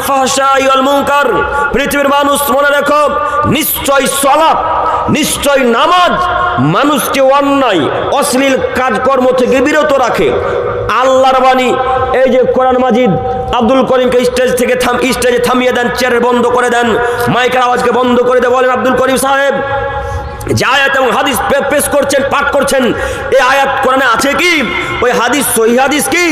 ফাহশাই ওয়াল মুনকার। পৃথিবীর মানুষ মনে রেখো, নিশ্চয় সালাত, নিশ্চয় নামাজ মানুষকে অন্যায় অশ্লীল কাজকর্ম থেকে বিরত রাখে। আল্লাহর বাণী, এই যে কোরআন মাজিদ, আব্দুল করিমকে স্টেজে থামিয়ে দেন, চেয়ার বন্ধ করে দেন, মাইকের আওয়াজকে বন্ধ করে দেন। বলেন আব্দুল করিম সাহেব, যে আয়াত এবং হাদিস পেশ করছেন, পাঠ করছেন, এই আয়াত কোরআনে আছে কি? ওই হাদিস সহিহ হাদিস কি?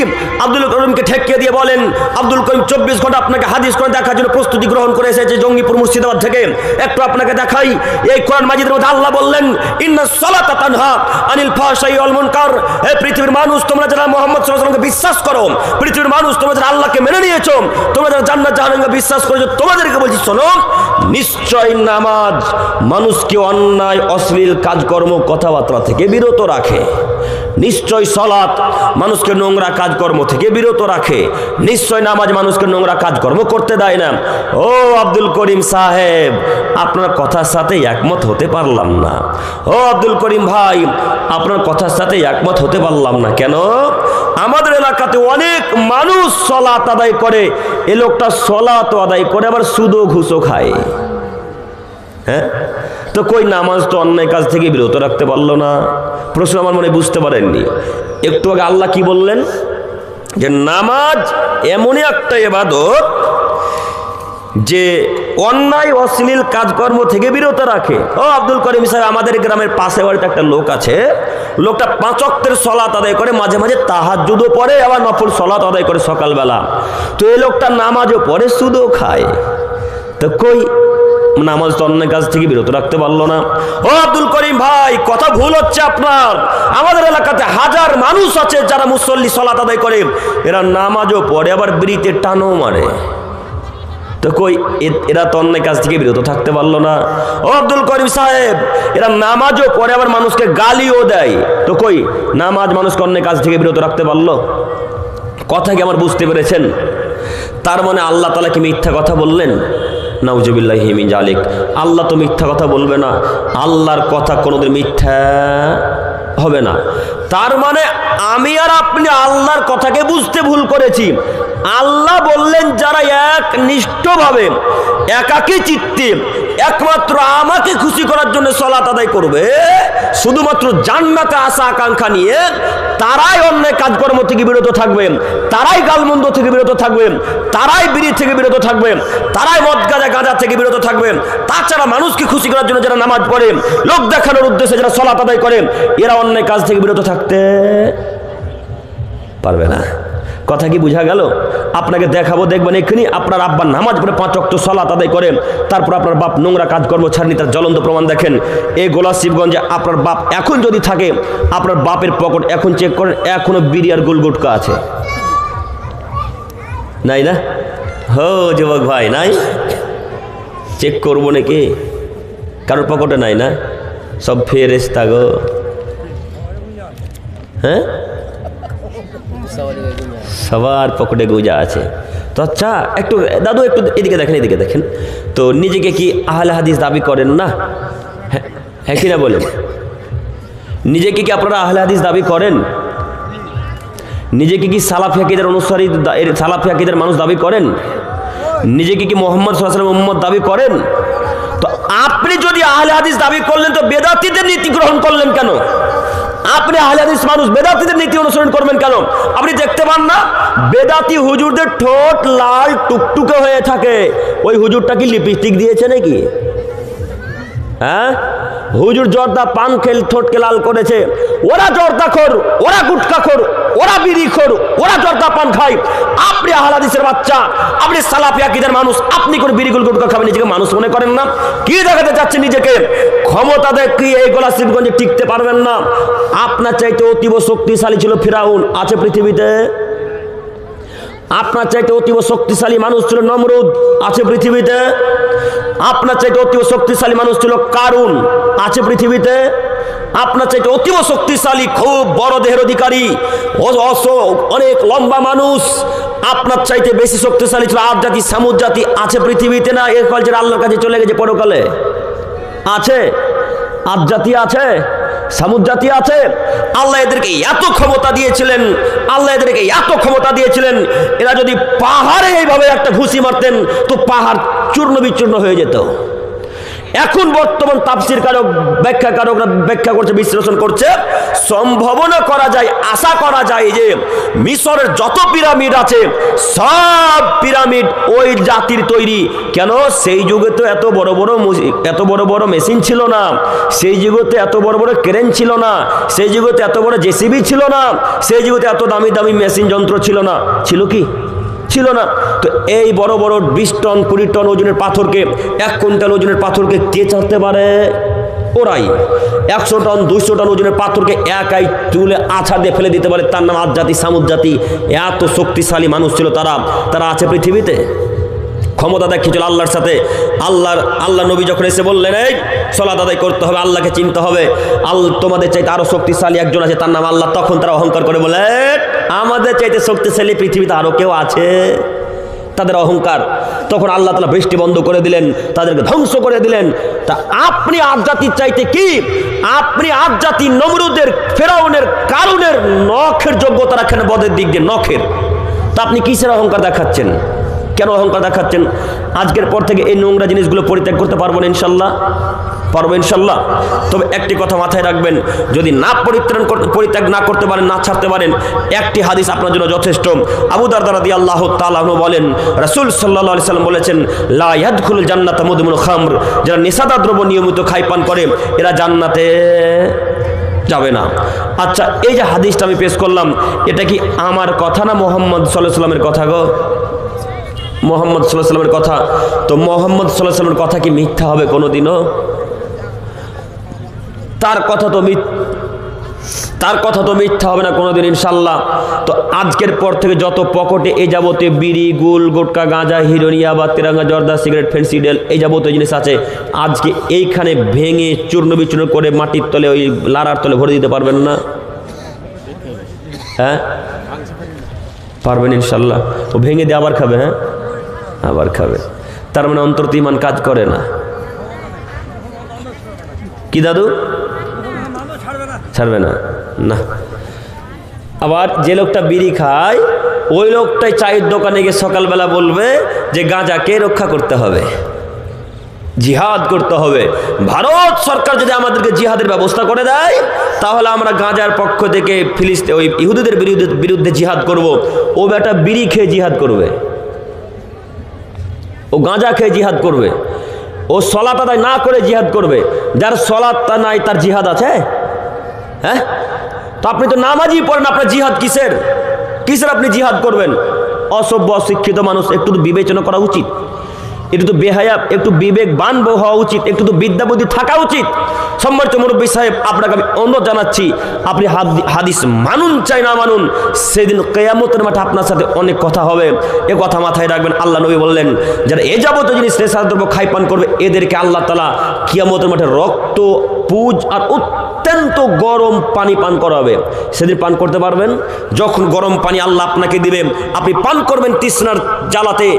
আব্দুল করিমকে ঠেকিয়ে দিয়ে বলেন, আব্দুল করিম 24 ঘন্টা আপনাকে হাদিস কোরআন দেখার জন্য প্রস্তুতি গ্রহণ করে এসেছে জঙ্গিপুর মুর্শিদাবাদ থেকে। একটু আপনাকে দেখাই, এই কোরআন মাজিদের মধ্যে আল্লাহ বললেন, ইন্নাস সালাতা তানহা আনিল ফাহশাই ওয়াল মুনকার। হে পৃথিবীর মানুষ, তোমরা যারা মুহাম্মদ সাল্লাল্লাহু আলাইহি ওয়াসাল্লামকে বিশ্বাস করো, পৃথিবীর মানুষ তোমরা যারা আল্লাহকে মেনে নিয়েছো, তোমরা যারা জান্নাত জাহান্নামকে বিশ্বাস করেছো, তোমাদেরকে বলছি শোনো, নিশ্চয় নামাজ মানুষকে অন্যায় অশ্লীল কাজকর্ম কথাবার্তা থেকে বিরত রাখে। নিশ্চয় সালাত মানুষকে নোংরা কাজকর্ম থেকে বিরত রাখে। নিশ্চয় নামাজ মানুষকে নোংরা কাজকর্ম করতে দেয় না। ও আব্দুল করিম সাহেব, আপনার কথার সাথে একমত হতে পারলাম না। ও আব্দুল করিম ভাই, আপনার কথার সাথে একমত হতে পারলাম না। কেন? আমাদের এলাকাতে অনেক মানুষ সালাত আদায় করে, এ লোকটা সালাত আদায় করে আবার সুদও ঘুষও খায়। হ্যাঁ, তো কই নামাজ তো অন্যায় কাজ থেকে বিরত রাখতে পারলো না। প্রশ্ন আমার মনে বুঝতে পারেননি। একটু আগে আল্লাহ কি বললেন? যে নামাজ এমনই একটা ইবাদত যে অন্যায় অশ্লীল কাজকর্ম থেকে বিরত রাখে। ও আব্দুল করিম সাহেব, আমাদের গ্রামের পাশে বাড়িতে একটা লোক আছে, লোকটা 5 ওয়াক্তের সালাত আদায় করে, মাঝে মাঝে তাহাজ্জুদও পড়ে, আবার নফল সালাত আদায় করে সকালবেলা। তো এই লোকটা নামাজও পড়ে, সুদও খায়। তো কই নামাজ তো অন্যায় কাজ থেকে বিরত রাখতে পারলো না। ও আব্দুল করিম ভাই, কথা ভুল হচ্ছে আপনার। আমাদের এলাকাতে হাজার মানুষ আছে যারা মুসল্লি সালাত আদায় করে, এরা নামাজও পড়ে, আবার বিড়িতে টানও মারে। তো কই এরা তো অন্যায় কাজ থেকে বিরত থাকতে পারলো না। ও আব্দুল করিম সাহেব, এরা নামাজও পড়ে, আবার মানুষকে গালিও দেয়। তো কই নামাজ মানুষকে অন্যায় কাজ থেকে বিরত রাখতে পারলো? কথা কি আমার বুঝতে পেরেছেন? তার মানে আল্লাহ তাআলা কি মিথ্যা কথা বললেন? নাউজুবিল্লাহি মিন জালিক। আল্লাহ তো মিথ্যা কথা বলবে না, আল্লাহর কথা কোনোদিন মিথ্যা হবে না। তার মানে আমি আর আপনি আল্লাহর কথাকে বুঝতে ভুল করেছি। আল্লাহ বললেন, যারা একনিষ্ঠভাবে একাকী চিত্তে একমাত্র আমাকে খুশি করার জন্য সালাত আদায় করবে, শুধুমাত্র জান্নাতে আশা আকাঙ্ক্ষা নিয়ে, তারাই অন্যায় কাজকর্ম থেকে বিরত থাকবে, তারাই গালমন্দ থেকে বিরত থাকবে, তারাই বিড়ি থেকে বিরত থাকবে, তারাই মদ গাঁজা থেকে বিরত থাকবে। তাছাড়া মানুষকে খুশি করার জন্য যারা নামাজ পড়ে, লোক দেখানোর উদ্দেশ্যে যারা সালাত আদায় করে, এরা অন্যায় কাজ থেকে বিরত থাকতে পারবে না। কথা কি বোঝা গেল? আপনাকে দেখাবো, দেখবেন এক্ষুনি আপনার আব্বা নামাজ পড়ে 5 ওয়াক্ত সালাত আদায় করে, তারপর আপনার বাপ নোংরা কাজকর্ম ছাড়নি, তার জ্বলন্ত প্রমাণ দেখেন। এই গোলাশিবগঞ্জে আপনার বাপ এখন যদি থাকে, আপনার বাপের পকেট এখন চেক করেন, এখনো বিড়ি আর গোল গুটকা আছে, নাই না? হো যুবক ভাই, নাই? চেক করবো নাকি? কারোর পকেটে নাই না? সব ফেরেশতা গো। হ্যাঁ, সবার পকেটে গুজা আছে। তো আচ্ছা, একটু দাদু একটু এদিকে দেখেন, এদিকে দেখেন তো। নিজেকে কি আহলে হাদিস দাবি করেন না? হ্যাঁ কি না বলেন? নিজেকে কি আপনারা আহলে হাদিস দাবি করেন? নিজেকে কি সালাফি আকীদার অনুসারী, সালাফি আকীদার মানুষ দাবি করেন? নিজেকে কি মুহাম্মদ সাল্লাল্লাহু আলাইহি ওয়াসাল্লামের উম্মত দাবি করেন? তো আপনি যদি আহলে হাদিস দাবি করলেন, তো বেদাতীদের নীতি গ্রহণ করলেন কেন? আপনি আহলে হাদিস মানুষ, বেদাতীদের নীতি অনুসরণ করবেন কেন? আপনি দেখতে পান না বেদাতি হুজুরদের ঠোঁট লাল টুকটুকে হয়ে থাকে? ওই হুজুরটা কি লিপস্টিক দিয়েছে নাকি? হ্যাঁ, হুজুর জর্দা পান খেল ঠোঁটকে লাল করেছে। ওরা জর্দাখোর, ওরা গুটখাখোর, ওরা বিড়িখোর, ওরা জর্দা পান খায়। আপনি আহলে হাদিসের বাচ্চা, আপনি সালাফি আকীদার মানুষ, আপনি কোন বিড়ি গুটখা খাবেন? নিজেকে মানুষ মনে করেন না? কি দেখাতে চাচ্ছেন নিজেকে? ক্ষমতা দেখি এই গোলাশিবগঞ্জে টিকতে পারবেন না। আপনার চাইতে অতীব শক্তিশালী ছিল ফিরাউন, আছে পৃথিবীতে? আপনার চাইতে অতীব শক্তিশালী মানুষ ছিল নমরুদ, আছে পৃথিবীতে? আপনার চাইতে অতীব শক্তিশালী মানুষ ছিল কারুন, আছে পৃথিবীতে? আপনার চাইতে অতীব শক্তিশালী, খুব বড় দেহের অধিকারী, অনেক লম্বা মানুষ, আপনার চাইতে বেশি শক্তিশালী ছিল আদ জাতি, সামুদ জাতি, আছে পৃথিবীতে? না এর কালচার আল্লাহর কাছে চলে গেছে পরকালে? আছে? আদ জাতি আছে? সামুদ জাতি আছে। আল্লাহ এদেরকে এত ক্ষমতা দিয়েছিলেন, আল্লাহ এদেরকে এত ক্ষমতা দিয়েছিলেন, এরা যদি পাহাড়ে এইভাবে একটা ঘুষি মারতেন তো পাহাড় চূর্ণ বিচূর্ণ হয়ে যেত। এখন বর্তমান তাফসীর কারক ব্যাখ্যাকারকরা ব্যাখ্যা করছে, বিশ্লেষণ করছে, সম্ভাবনা করা যায়, আশা করা যায় যে মিশরের যত পিরামিড আছে সব পিরামিড ওই জাতির তৈরি। কেন? সেই যুগে তো এত বড় বড় মেশিন ছিল না, সেই যুগে তো এত বড় বড় ক্রেন ছিল না, সেই যুগে তো এত বড় জেসিবি ছিল না, সেই যুগে তো এত দামি দামি মেশিন যন্ত্র ছিল না। ছিল কি? ছিল না। তো এই বড় বড় 20 টন 20 টন ওজনের পাথরকে, 1 কুইন্টাল ওজনের পাথরকে কে চালাতে পারে? ওরাই। 100 টন 200 টন ওজনের পাথরকে একাই তুলে আছাড় দিয়ে ফেলে দিতে পারে। তার নাম আদ জাতি, সামুদ জাতি। এত শক্তিশালী মানুষ ছিল তারা আছে পৃথিবীতে। ক্ষমতা দেখিয়েছিল আল্লাহর সাথে। আল্লাহ নবী যখন এসে বললেন এই সালাত আদায় করতে হবে, আল্লাহকে চিনতে হবে, তোমাদের চাইতে আরো শক্তিশালী একজন আছে, তার নাম আল্লাহ, তখন তারা অহংকার করে বলে আমাদের চাইতে শক্তিশালী পৃথিবীতে আরো কেউ আছে। তাদের অহংকার। তখন আল্লাহ তাআলা বৃষ্টি বন্ধ করে দিলেন, তাদেরকে ধ্বংস করে দিলেন। তা আপনি আদ জাতির চাইতে কি? আপনি আদ জাতি নমরুদের, ফেরাউনের, কারুনের নখের যোগ্যতা রাখেন বদের দিক দিয়ে, নখের। তা আপনি কিসের অহংকার দেখাচ্ছেন? কেন অহংকার দেখাচ্ছেন? আজকের পর থেকে এই নোংরা জিনিসগুলো পরিত্যাগ করতে পারবো না ইনশাল্লাহ? পারবো ইনশাল্লাহ। তবে একটি কথা মাথায় রাখবেন, যদি না পরিত্যাগ না করতে পারেন, না ছাড়তে পারেন, একটি হাদিস আপনার জন্য যথেষ্ট। আবু দারদা রাদিয়াল্লাহু তাআলা আনহু বলেন, রাসূল সাল্লাল্লাহু আলাইহি সাল্লাম বলেছেন, লা ইয়াদখুলুল জান্নাতা মুদমিনুল খামর, যারা নেশাদার দ্রব্য নিয়মিত খায় পান করে এরা জান্নাতে যাবে না। আচ্ছা, এই যে হাদিসটা আমি পেশ করলাম, এটা কি আমার কথা না মুহাম্মদ সাল্লাল্লাহু আলাইহি সাল্লামের কথা গো? মোহাম্মদ সাল্লাল্লাহু আলাইহি সাল্লামের কথা। তো মোহাম্মদ সাল্লাল্লাহু আলাইহি সাল্লামের কথা কি মিথ্যা হবে কোনোদিনও? তার কথা তো মিথ্যা হবে না কোনোদিন ইনশাল্লাহ। তো আজকের পর থেকে যত পকেটে এই যাবতীয় বিড়ি, গুল, গুটকা, গাঁজা, হিরোইন বা তিরাঙ্গা, জর্দা, সিগারেট, ফেন্সিডেল, এই যাবতীয় জিনিস আছে, আজকে এইখানে ভেঙে চূর্ণ বিচূর্ণ করে মাটির তলে, ওই লারার তলে ভরে দিতে পারবেন না? হ্যাঁ পারবেন ইনশাল্লাহ। ও ভেঙে দিয়ে আবার খাবে, হ্যাঁ আবার খাবে। তার মানে অন্তত ঈমান কাজ করে না। কি দাদু? ছাড়বে না? না। আবার যে লোকটা বিড়ি খায় ওই লোকটাই চায়ের দোকানে গিয়ে সকালবেলা বলবে যে গাঁজাকে রক্ষা করতে হবে, জিহাদ করতে হবে। ভারত সরকার যদি আমাদেরকে জিহাদের ব্যবস্থা করে দেয় তাহলে আমরা গাঁজার পক্ষ থেকে ফিলিস্তিন ওই ইহুদিদের বিরুদ্ধে জিহাদ করব। ও বেটা বিড়ি খেয়ে জিহাদ করবে, ও গাঁজা খেয়ে জিহাদ করবে, ও সলাত আদায় না করে জিহাদ করবে। যার সলাত নাই তার জিহাদ আছে? হ্যাঁ, তো আপনি তো নামাজই পড়েন, আপনার জিহাদ কিসের আপনি জিহাদ করবেন? অসভ্য অশিক্ষিত মানুষ, একটু তো বিবেচনা করা উচিত, একটু তো বেহায়া, একটু বিবেকবান হওয়া উচিত, একটু তো বিদ্যা বুদ্ধি থাকা উচিত। সম্মানিত মুরব্বী সাহেব, আপনাকে আমি অনুরোধ জানাচ্ছি, আপনি হাদিস মানুন চাই না মানুন, সেদিন কিয়ামতের মাঠে আপনার সাথে অনেক কথা হবে। এ কথা মাথায় রাখবেন। আল্লাহ নবী বললেন, যারা এ যাবতীয় জিনিস নেশাদ্রব্য খায় পান করবে এদেরকে আল্লাহ তাআলা কিয়ামতের মাঠে রক্ত, পুজ আর অত্যন্ত গরম পানি পান করাবে। সেদিন পান করতে পারবেন? যখন গরম পানি আল্লাহ আপনাকে দিবে, আপনি পান করবেন তৃষ্ণার জ্বালাতে,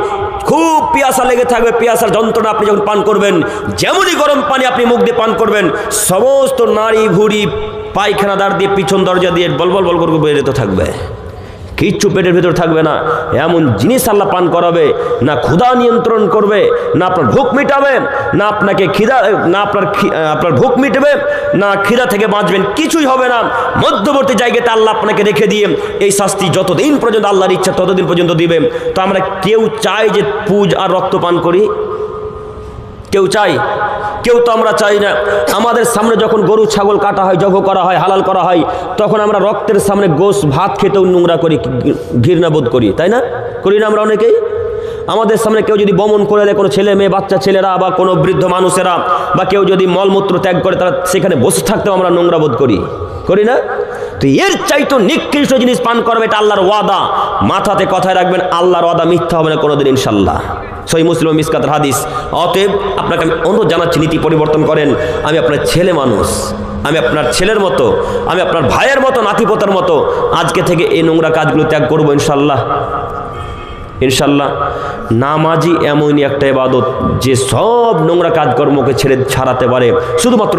খুব পিয়াসা লেগে থাকবে, পিয়াসার যন্ত্রণা আপনি যখন পান করবেন, যেমনই গরম পানি আপনি মুখ দিয়ে পান করবেন, সমস্ত নাড়ি ভুড়ি পায়খানা দ্বার দিয়ে পিছন দরজা দিয়ে বল বল বল করে বেরোতে থাকবে, কিচ্ছু পেটের ভিতর থাকবে না। এমন জিনিস আল্লাহ পান করাবে, না ক্ষুধা নিয়ন্ত্রণ করবে, না আপনার ভুখ মিটাবে, না আপনাকে খিদা, না আপনার ভুখ মিটবে, না খিদা থেকে বাঁচবেন, কিছুই হবে না। মধ্যবর্তী জায়গাতে আল্লাহ আপনাকে রেখে দিয়ে এই শাস্তি যতদিন পর্যন্ত আল্লাহর ইচ্ছা ততদিন পর্যন্ত দিবে। তো আমরা কেউ চাই যে পুজ আর রক্ত পান করি? কেউ চাই? কেউ তো আমরা চাই না। আমাদের সামনে যখন গরু ছাগল কাটা হয়, জবাই করা হয়, হালাল করা হয়, তখন আমরা রক্তের সামনে গোশত ভাত খেতেও নোংরা করি, ঘৃণা বোধ করি, তাই না? করি না আমরা অনেকেই? আমাদের সামনে কেউ যদি বমন করে দেয়, কোনো ছেলে মেয়ে বাচ্চা ছেলেরা বা কোনো বৃদ্ধ মানুষেরা, বা কেউ যদি মলমূত্র ত্যাগ করে, তারা সেখানে বসে থাকতেও আমরা নোংরা বোধ করি, করি না? তো এর চাইতো নিকৃষ্ট জিনিস পান করবে, এটা আল্লাহর ওয়াদা। মাথাতে কথায় রাখবেন, আল্লাহর ওয়াদা মিথ্যা হবে না কোনোদিন ইনশাল্লাহ। সহিহ মুসলিম মিসকাতের হাদিস। অতএব আপনাকে আমি অনুরোধ জানাচ্ছি, নীতি পরিবর্তন করেন। আমি আপনার ছেলে মানুষ, আমি আপনার ছেলের মতো, আমি আপনার ভাইয়ের মতো, নাতিপোতার মতো আজকে থেকে এই নোংরা কাজগুলো ত্যাগ করবো ইনশাল্লাহ। ইনশাল্লাহ। নামাজি এমনই একটা ইবাদত যে সব নোংরা কাজকর্মকে ছাড়াতে পারে, শুধুমাত্র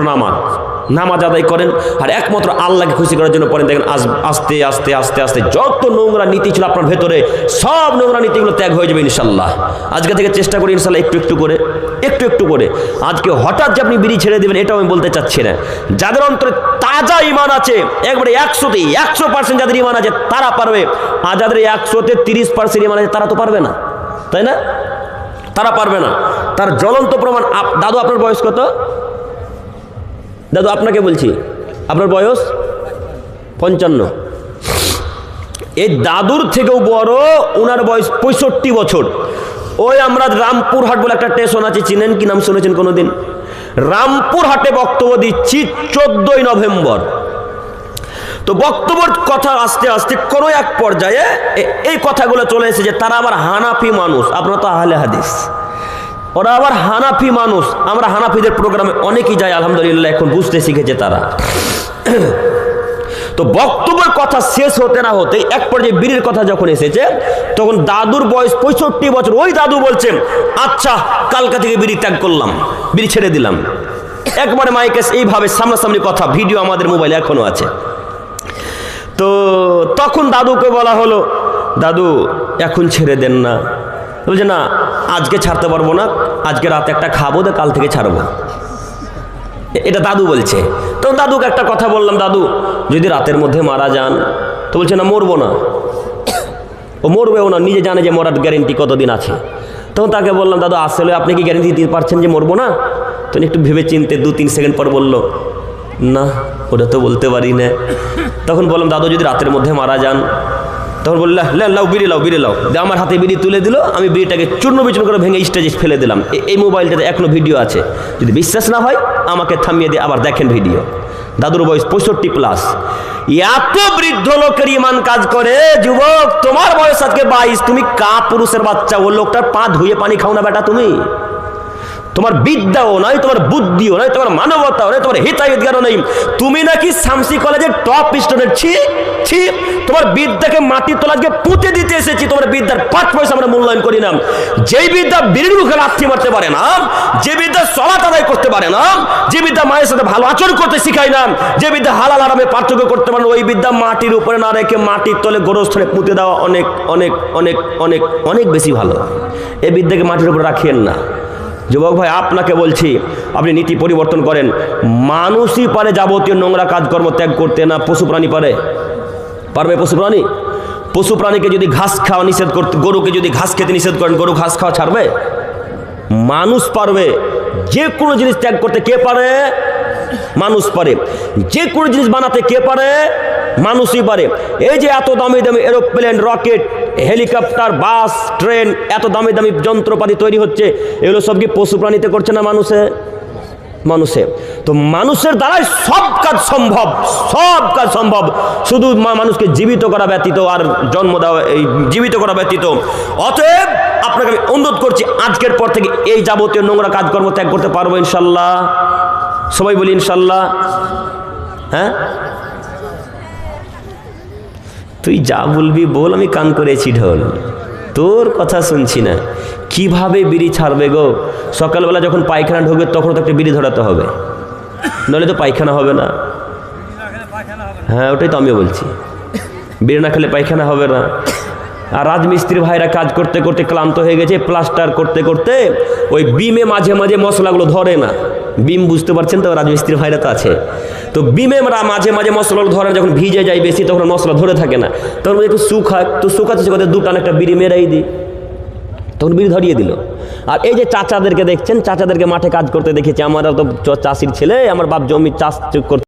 নামাজ আদায় করেন আর একমাত্র আল্লাহকে খুশি করার জন্য পড়েন, দেখেন আস্তে আস্তে আস্তে আস্তে যত নোংরা নীতি ছিল আপনার ভেতরে সব নোংরা নীতিগুলো ত্যাগ হয়ে যাবে ইনশাল্লাহ। আজকে থেকে চেষ্টা করি ইনশাল্লাহ একটু একটু করে। আজকে হঠাৎ যে আপনি বিড়ি ছেড়ে দেবেন এটাও আমি বলতে চাচ্ছি না। যাদের অন্তরে তাজা ইমান আছে, একবারে 100% যাদের ইমান আছে তারা পারবে, আর যাদের 100-তে 30% ইমান আছে তারা তো পারবে না, তাই না? তারা পারবে না। তার জ্বলন্ত প্রমাণ। দাদু আপনার বয়স কত? দাদু আপনাকে বলছি, আপনার বয়স 55। এই দাদুর থেকেও বড় ওনার বয়স 65 বছর। ওই আমরা রামপুরহাট বলে একটা স্টেশন আছে, চিনেন কি? নাম শুনেছেন কোনোদিন? রামপুরহাটে বক্তব্য দিচ্ছি 14ই নভেম্বর। তো বক্তব্যের কথা আস্তে আস্তে কোনো এক পর্যায়ে এই কথাগুলো চলে এসেছে যে তারা আবার হানাফি মানুষ। আপনারা তো আহলে হাদিস, ওরা আবার হানাফি মানুষ। আমরা হানাফিদের প্রোগ্রামে অনেকেই যাই আলহামদুলিল্লাহ, এখন বুঝতে শিখেছে তারা। তো বক্তব্যের কথা শেষ হতে না হতে এক পর্যায়ে বিড়ির কথা যখন এসেছে তখন দাদুর বয়স 65 বছর। ওই দাদু বলছেন, আচ্ছা কালকা থেকে বিড়ি ত্যাগ করলাম, বিড়ি ছেড়ে দিলাম। একবারে মাইকে এইভাবে সামনাসামনি কথা, ভিডিও আমাদের মোবাইলে এখনো আছে। তো তখন দাদুকে বলা হলো, দাদু এখন ছেড়ে দেন না। বলছে না আজকে ছাড়তে পারবো না, আজকে রাতে একটা খাবো, তো কাল থেকে ছাড়বো। এটা দাদু বলছে। তখন দাদুকে একটা কথা বললাম, দাদু যদি রাতের মধ্যে মারা যান? তো বলছে না মরবো না। ও মরবেও না, নিজে জানে যে মরার গ্যারেন্টি কতদিন আছে। তখন তাকে বললাম, দাদু আসলে আপনি কি গ্যারেন্টি দিতে পারছেন যে মরবো না? তো একটু ভেবে চিনতে 2-3 সেকেন্ড পর বলল, না ওটা তো বলতে পারি না। তখন বললাম, দাদু যদি রাতের মধ্যে মারা যান? তখন বললাম, লাও বিড়ি লাও, বিড়ি লাও। আমার হাতে বিড়ি তুলে দিল, আমি বিড়িটাকে চূর্ণ বিচূর্ণ করে ভেঙে স্টেজে ফেলে দিলাম। এই মোবাইলটাতে এখনো ভিডিও আছে, যদি বিশ্বাস না হয় আমাকে থামিয়ে দিয়ে আবার দেখেন ভিডিও। দাদুর বয়স 65+। এত বৃদ্ধ লোকের ইমান কাজ করে। যুবক তোমার বয়স আজকে 22, তুমি কা পুরুষের বাচ্চা? ও লোকটার পা ধুয়ে পানি খাও না বেটা তুমি? তোমার বিদ্যাও নাই, তোমার বুদ্ধিও নাই, তোমার মানবতাও নাই, তোমার হিতাহিত জ্ঞানও নেই। তুমি নাকি শামসি কলেজের টপ স্টুডেন্ট। ছি, তোমার বিদ্যাকে মাটির তলাকে পুঁতে দিতে এসেছি। তোমার বিদ্যার 5 পয়সা আমরা মূল্যায়ন করি না। যেই বিদ্যা বিড়ির মুখে লাথি মারতে পারে না, যে বিদ্যা সলাত আদায় করতে পারে না, যে বিদ্যা মায়ের সাথে ভালো আচরণ করতে শিখায় না, যে বিদ্যা হালাল আরামে পার্থক্য করতে পারে না, ওই বিদ্যা মাটির উপরে না রেখে মাটির তলে গোরস্থানে পুঁতে দেওয়া অনেক অনেক অনেক অনেক অনেক বেশি ভালো। এই বিদ্যাকে মাটির উপরে রাখিয়েন না। যুবক ভাই আপনাকে বলছি, আপনি নীতি পরিবর্তন করেন। মানুষই পারে যাবতীয় নোংরা কাজকর্ম ত্যাগ করতে, না পশু প্রাণী পারবে? পশু প্রাণীকে যদি ঘাস খাওয়া নিষেধ করতে, গরুকে যদি ঘাস খেতে নিষেধ করেন, গরু ঘাস খাওয়া ছাড়বে? মানুষ পারবে। যে কোনো জিনিস ত্যাগ করতে কে পারে? মানুষ পারে। যে কোনো জিনিস বানাতে কে পারে? মানুষই পারে। এই যে এত দামি দামি এরোপ্লেন, রকেট, হেলিকপ্টার, বাস, ট্রেন, এত দামি দামি যন্ত্রপাতি তৈরি হচ্ছে, এগুলো সব কি পশু প্রাণীতে করছে না মানুষে? তো মানুষের দ্বারাই সব কাজ সম্ভব। শুধু মানুষকে জীবিত করা ব্যতীত, আর জন্ম দেওয়া, এই জীবিত করা ব্যতীত। অতএব আপনাকে আমি অনুরোধ করছি, আজকের পর থেকে এই যাবতীয় নোংরা কাজকর্ম ত্যাগ করতে পারবো ইনশাল্লাহ? সবাই বলি ইনশাল্লাহ। হ্যাঁ, তুই যা বলবি বল, আমি কান করেছি ঢোল, তোর কথা শুনছি না। কিভাবে বিড়ি ছাড়বে গো? সকালবেলা যখন পায়খানা ঢোকে তখন তো একটা বিড়ি ধরাতে হবে, নইলে তো পায়খানা হবে না। হ্যাঁ, ওটাই তো আমিও বলছি, বিড়ি না খেলে পায়খানা হবে না। আর রাজমিস্ত্রি ভাইরা কাজ করতে করতে ক্লান্ত হয়ে গেছে, প্লাস্টার করতে করতে ওই বিমে মাঝে মাঝে মশলাগুলো ধরে না। বিম বুঝতে পারছেন তো, রাজমিস্ত্রি ভাইরা তো আছে। তো বিমে মাঝে মাঝে মশলাগুলো ধরে, যখন ভিজে যায় বেশি তখন মশলা ধরে থাকে না, তখন একটু শুকাতে 2 টান একটা বিড়ি মেরাই দিই, তখন বিড়ি ধরিয়ে দিল। আর এই যে চাচাদেরকে দেখছেন, চাচাদেরকে মাঠে কাজ করতে দেখেছি। আমারও তো চাষির ছেলে, আমার বাপ জমি চাষ করতে